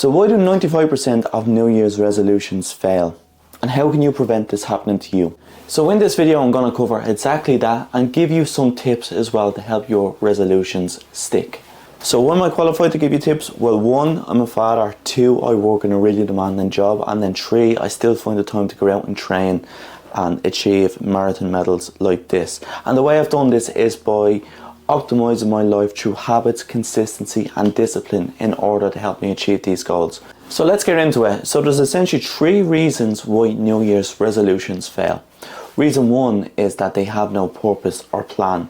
So why do 95% of New Year's resolutions fail? And how can you prevent this happening to you? So in this video I'm going to cover exactly that and give you some tips as well to help your resolutions stick. So why am I qualified to give you tips? Well, 1, I'm a father. 2, I work in a really demanding job. And then 3, I still find the time to go out and train and achieve marathon medals like this. And the way I've done this is by optimizing my life through habits, consistency and discipline in order to help me achieve these goals. So let's get into it. So there's essentially 3 reasons why New Year's resolutions fail. Reason 1 is that they have no purpose or plan.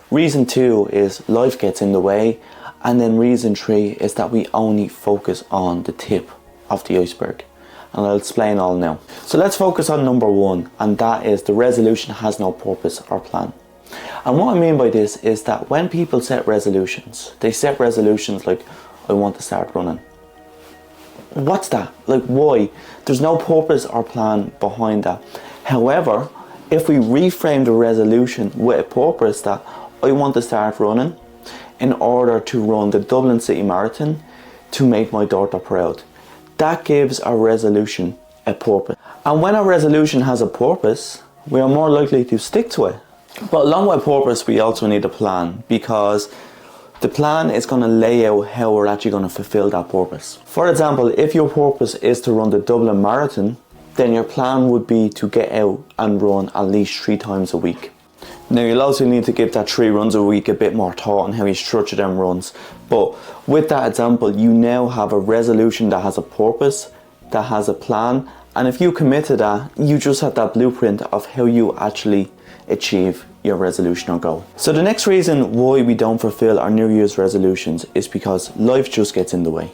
Reason 2 is life gets in the way. And then reason 3 is that we only focus on the tip of the iceberg. And I'll explain all now. So let's focus on number 1, and that is the resolution has no purpose or plan. And what I mean by this is that when people set resolutions, they set resolutions like, I want to start running. What's that? Like, why? There's no purpose or plan behind that. However, if we reframe the resolution with a purpose that I want to start running in order to run the Dublin City Marathon to make my daughter proud, that gives our resolution a purpose. And when our resolution has a purpose, we are more likely to stick to it. But along with purpose, we also need a plan, because the plan is going to lay out how we're actually going to fulfill that purpose. For example, if your purpose is to run the Dublin Marathon, then your plan would be to get out and run at least 3 times a week. Now you'll also need to give that 3 runs a week a bit more thought on how you structure them runs. But with that example, you now have a resolution that has a purpose, that has a plan, and if you commit to that, you just have that blueprint of how you actually achieve your resolution or goal. So the next reason why we don't fulfill our New Year's resolutions is because life just gets in the way.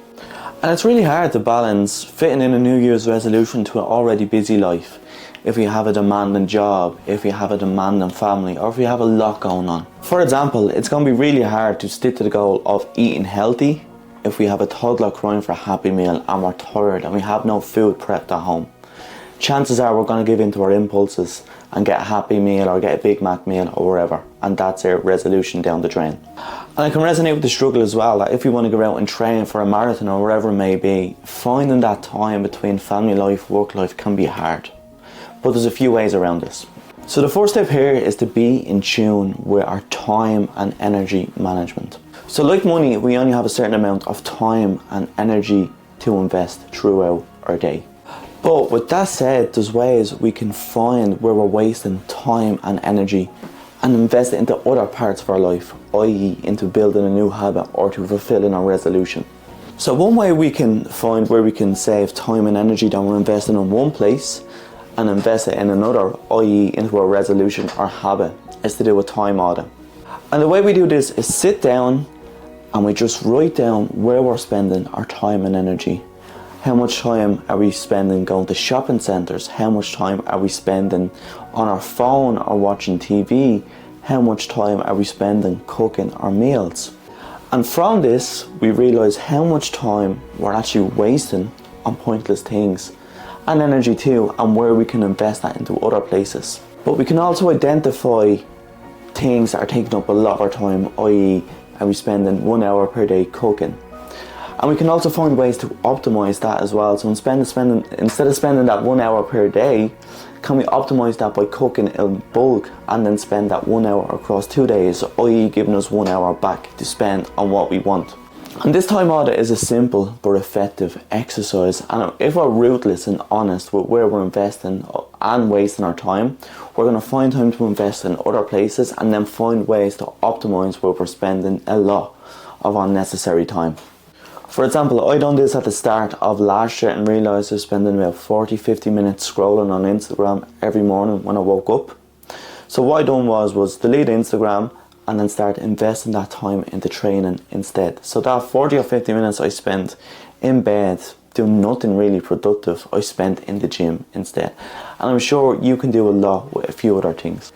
And it's really hard to balance fitting in a New Year's resolution to an already busy life. If we have a demanding job, if we have a demanding family, or if we have a lot going on. For example, it's going to be really hard to stick to the goal of eating healthy if we have a toddler crying for a Happy Meal and we're tired and we have no food prepped at home. Chances are we're going to give in to our impulses and get a Happy Meal or get a Big Mac meal or wherever, and that's our resolution down the drain. And I can resonate with the struggle as well, that if we want to go out and train for a marathon or wherever it may be, finding that time between family life, work life can be hard. But there's a few ways around this. So the first step here is to be in tune with our time and energy management. So like money, we only have a certain amount of time and energy to invest throughout our day. But with that said, there's ways we can find where we're wasting time and energy and invest it into other parts of our life, i.e. into building a new habit or to fulfilling our resolution. So one way we can find where we can save time and energy that we're investing in one place and invest it in another, i.e. into a resolution or habit, is to do a time audit. And the way we do this is sit down and we just write down where we're spending our time and energy. How much time are we spending going to shopping centres? How much time are we spending on our phone or watching TV? How much time are we spending cooking our meals? And from this, we realise how much time we're actually wasting on pointless things, and energy too, and where we can invest that into other places. But we can also identify things that are taking up a lot of our time, i.e. are we spending 1 hour per day cooking? And we can also find ways to optimise that as well. So instead of spending that 1 hour per day, can we optimise that by cooking in bulk and then spend that 1 hour across 2 days, i.e. giving us 1 hour back to spend on what we want. And this time audit is a simple but effective exercise, and if we're ruthless and honest with where we're investing and wasting our time, we're going to find time to invest in other places and then find ways to optimise where we're spending a lot of unnecessary time. For example, I done this at the start of last year and realised I was spending about 40-50 minutes scrolling on Instagram every morning when I woke up. So what I done was delete Instagram and then start investing that time into training instead. So that 40 or 50 minutes I spent in bed doing nothing really productive, I spent in the gym instead. And I'm sure you can do a lot with a few other things.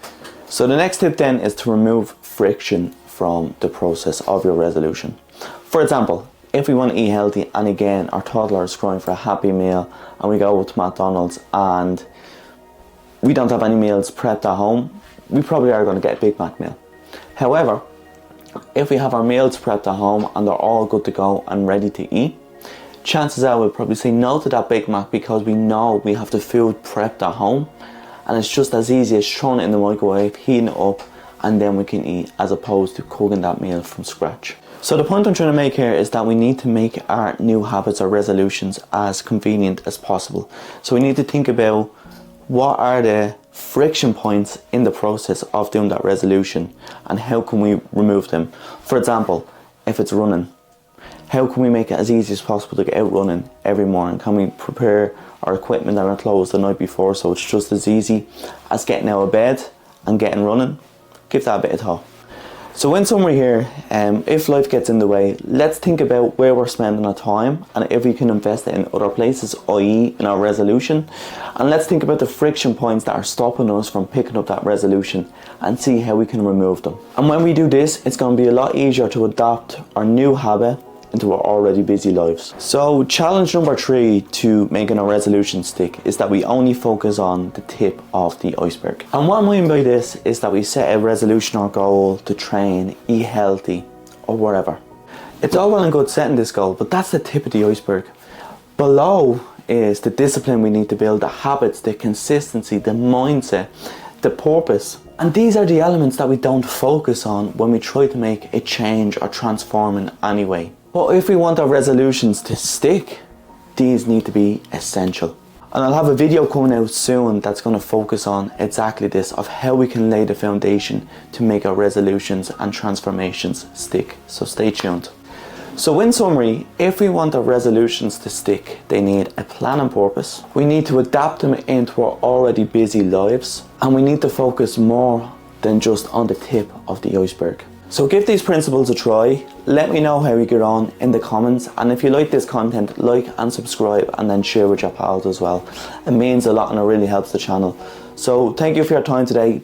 So the next tip then is to remove friction from the process of your resolution. For example, if we want to eat healthy and again our toddler is crying for a Happy Meal and we go to McDonald's and we don't have any meals prepped at home, we probably are going to get a Big Mac meal. However, if we have our meals prepped at home and they're all good to go and ready to eat, chances are we'll probably say no to that Big Mac because we know we have the food prepped at home and it's just as easy as throwing it in the microwave, heating it up, and then we can eat, as opposed to cooking that meal from scratch. So the point I'm trying to make here is that we need to make our new habits or resolutions as convenient as possible. So we need to think about what are the friction points in the process of doing that resolution and how can we remove them. For example, if it's running, how can we make it as easy as possible to get out running every morning? Can we prepare our equipment and our clothes the night before so it's just as easy as getting out of bed and getting running? Give that a bit of thought. So in summary here, if life gets in the way, let's think about where we're spending our time and if we can invest it in other places, i.e. in our resolution. And let's think about the friction points that are stopping us from picking up that resolution and see how we can remove them. And when we do this, it's going to be a lot easier to adapt our new habit into our already busy lives. So challenge number 3 to making a resolution stick is that we only focus on the tip of the iceberg. And what I mean by this is that we set a resolution or goal to train, eat healthy, or whatever. It's all well and good setting this goal, but that's the tip of the iceberg. Below is the discipline we need to build, the habits, the consistency, the mindset, the purpose. And these are the elements that we don't focus on when we try to make a change or transform in any way. But if we want our resolutions to stick, these need to be essential. And I'll have a video coming out soon that's going to focus on exactly this, of how we can lay the foundation to make our resolutions and transformations stick. So stay tuned. So in summary, if we want our resolutions to stick, they need a plan and purpose. We need to adapt them into our already busy lives. And we need to focus more than just on the tip of the iceberg. So give these principles a try. Let me know how you get on in the comments, and if you like this content, like and subscribe and then share with your pals as well. It means a lot and it really helps the channel. So thank you for your time today.